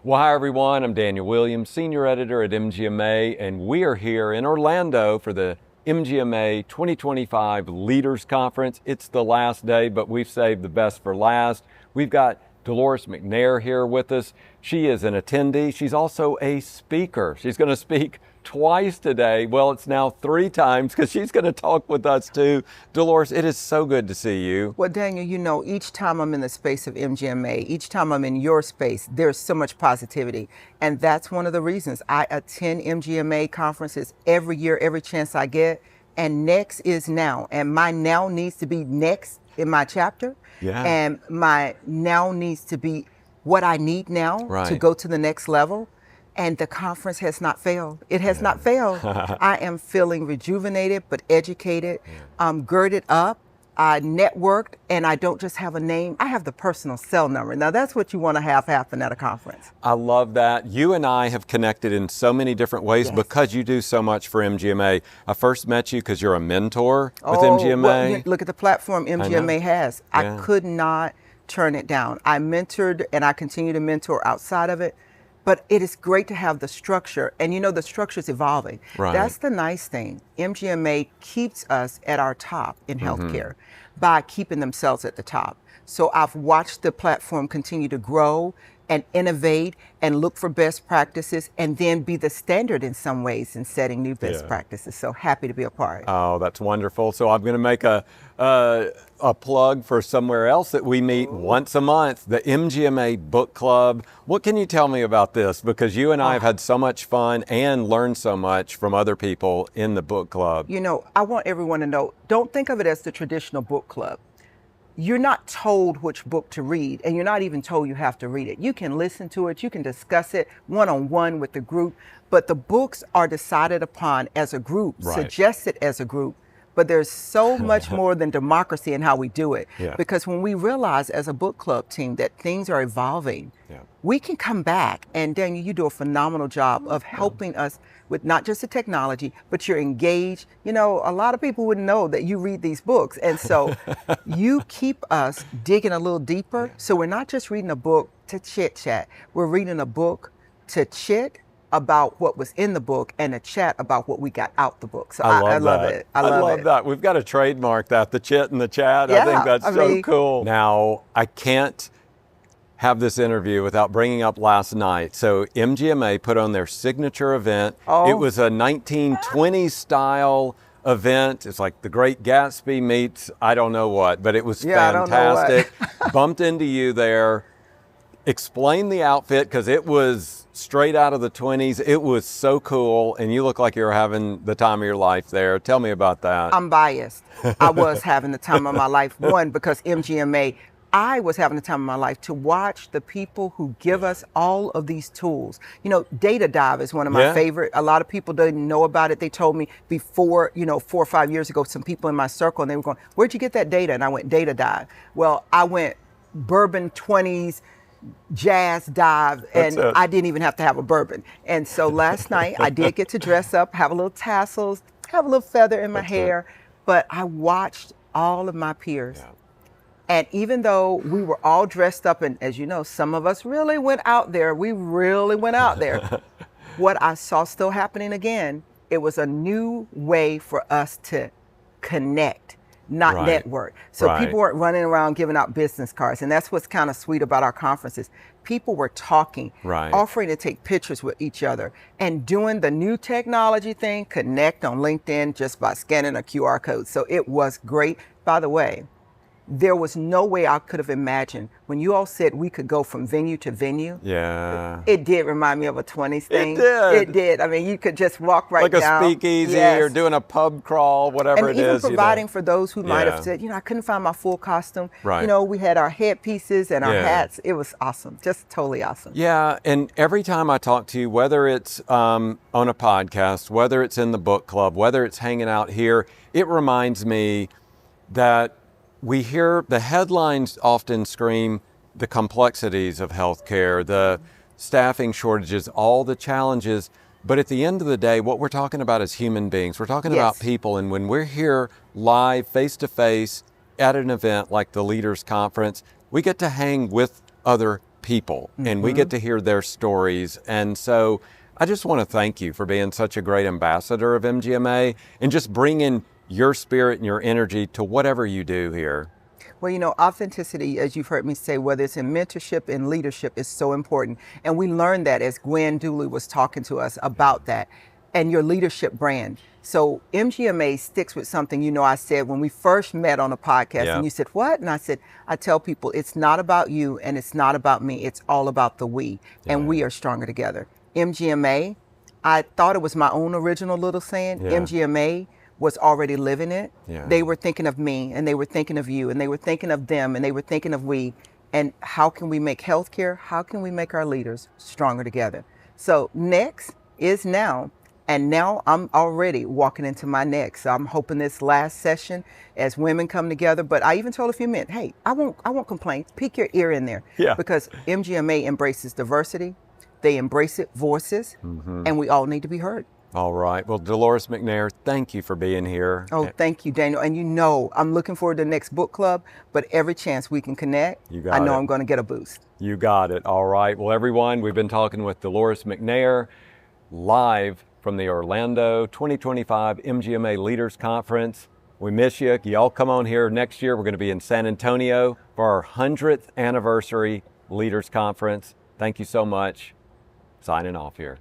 Well, hi everyone, I'm Daniel Williams, Senior Editor at MGMA, and we are here in Orlando for the MGMA 2025 Leaders Conference. It's the last day, but we've saved the best for last. We've got Delores McNair here with us. She is an attendee. She's also a speaker. She's going to speak twice today. Well, it's now 3 times because she's going to talk with us too. Delores, it is so good to see you. Well, Daniel, you know, each time I'm in the space of MGMA, each time I'm in your space, there's so much positivity. And that's one of the reasons I attend MGMA conferences every year, every chance I get. And next is now. And my now needs to be next in my chapter. Yeah. And my now needs to be what I need now to go to the next level. And the conference has not failed. It has not failed. I am feeling rejuvenated, but educated, girded up, networked, and I don't just have a name. I have the personal cell number. Now, that's what you want to have happen at a conference. I love that. You and I have connected in so many different ways because you do so much for MGMA. I first met you because you're a mentor with MGMA. Well, look at the platform MGMA has. I could not turn it down. I mentored, and I continue to mentor outside of it. But it is great to have the structure, and you know the structure is evolving. Right. That's the nice thing. MGMA keeps us at our top in healthcare by keeping themselves at the top. So I've watched the platform continue to grow and innovate and look for best practices and then be the standard in some ways in setting new best practices. So happy to be a part. Oh, that's wonderful. So I'm going to make a plug for somewhere else that we meet once a month, the MGMA Book Club. What can you tell me about this? Because you and I have had so much fun and learned so much from other people in the book club. You know, I want everyone to know, don't think of it as the traditional book club. You're not told which book to read, and you're not even told you have to read it. You can listen to it, you can discuss it one-on-one with the group, but the books are decided upon as a group, suggested as a group. But there's so much more than democracy in how we do it. Because when we realize as a book club team that things are evolving, we can come back. And Daniel, you do a phenomenal job of helping us with not just the technology, but you're engaged. You know, a lot of people wouldn't know that you read these books. And so you keep us digging a little deeper. So we're not just reading a book to chit chat. We're reading a book to chit about what was in the book and a chat about what we got out the book. So I love it. I love that. We've got to trademark that, the chit and the chat. I think that's so cool. Now, I can't have this interview without bringing up last night. So MGMA put on their signature event. It was a 1920s style event. It's like the Great Gatsby meets I don't know what, but it was fantastic. Bumped into you there. Explain the outfit, because it was straight out of the 20s. It was so cool, and you look like you were having the time of your life there. Tell me about that. I'm biased. I was having the time of my life. One, because MGMA, I was having the time of my life to watch the people who give us all of these tools. You know, Data Dive is one of my favorite. A lot of people didn't know about it. They told me before, 4 or 5 years ago, some people in my circle, and they were going, "Where'd you get that data?" And I went, "Data Dive." Well, I went bourbon 20s, jazz dive, and I didn't even have to have a bourbon. And so last night I did get to dress up, have a little tassels, have a little feather in my hair, but I watched all of my peers. And even though we were all dressed up, and as you know, some of us really went out there, what I saw still happening again, it was a new way for us to connect, not network. So people weren't running around giving out business cards. And that's what's kind of sweet about our conferences. People were talking, offering to take pictures with each other, and doing the new technology thing, connect on LinkedIn just by scanning a QR code. So it was great. By the way, there was no way I could have imagined when you all said we could go from venue to venue. It did remind me of a 20s thing. It did. I mean, you could just walk down. Like a speakeasy or doing a pub crawl, whatever it is. And even providing for those who might have said, I couldn't find my full costume. You know, we had our headpieces and our hats. It was awesome. Just totally awesome. Yeah. And every time I talk to you, whether it's on a podcast, whether it's in the book club, whether it's hanging out here, it reminds me that we hear the headlines often scream the complexities of healthcare, the staffing shortages, all the challenges. But at the end of the day, what we're talking about is human beings. We're talking about people. And when we're here live, face to face, at an event like the Leaders Conference, we get to hang with other people, and we get to hear their stories. And so I just want to thank you for being such a great ambassador of MGMA and just bringing your spirit and your energy to whatever you do here. Well, you know, authenticity, as you've heard me say, whether it's in mentorship and leadership, is so important. And we learned that as Gwen Dooley was talking to us about that and your leadership brand. So MGMA sticks with something, you know, I said when we first met on a podcast, and you said, what? And I said, I tell people it's not about you and it's not about me. It's all about the we, and we are stronger together. MGMA, I thought it was my own original little saying. MGMA was already living it. They were thinking of me, and they were thinking of you, and they were thinking of them, and they were thinking of we. And how can we make healthcare? How can we make our leaders stronger together? So next is now. And now I'm already walking into my next. So I'm hoping this last session as women come together, but I even told a few men, hey, I won't complain. Peek your ear in there. Because MGMA embraces diversity. They embrace it, voices, and we all need to be heard. All right. Well, Delores McNair, thank you for being here. Oh, thank you, Daniel. And you know, I'm looking forward to the next book club, but every chance we can connect, I know I'm going to get a boost. You got it. All right. Well, everyone, we've been talking with Delores McNair live from the Orlando 2025 MGMA Leaders Conference. We miss you. Y'all come on here next year. We're going to be in San Antonio for our 100th anniversary Leaders Conference. Thank you so much. Signing off here.